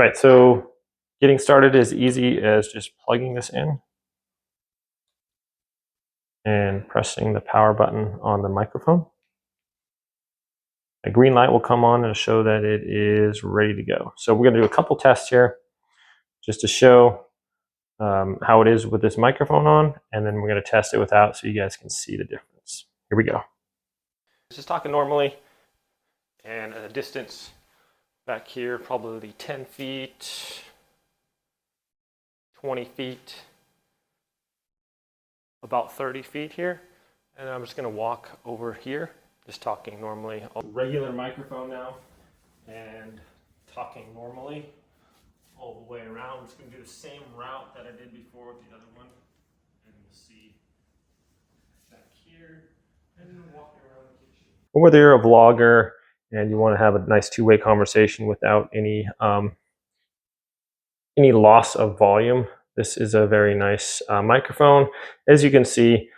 Right, so getting started is easy as just plugging this in and pressing the power button on the microphone. A green light will come on and show that it is ready to go. So we're going to do a couple tests here just to show how it is with this microphone on, and then we're going to test it without so you guys can see the difference. Here we go. Just talking normally, and at a distance back here, probably 10 feet, 20 feet, about 30 feet here. And I'm just going to walk over here, just talking normally. Regular microphone now, and talking normally all the way around. I'm just going to do the same route that I did before with the other one. And we'll see back here, and then walking around the kitchen. Whether you're a vlogger and you want to have a nice two-way conversation without any loss of volume, this is a very nice microphone. As you can see,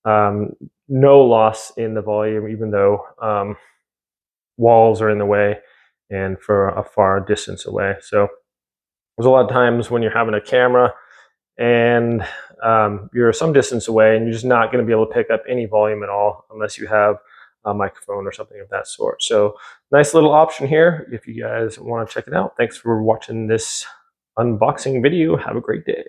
no loss in the volume, even though walls are in the way and for a far distance away. So there's a lot of times when you're having a camera and you're some distance away and you're just not going to be able to pick up any volume at all unless you have a microphone or something of that sort. So nice little option here if you guys want to check it out. Thanks for watching this unboxing video. Have a great day.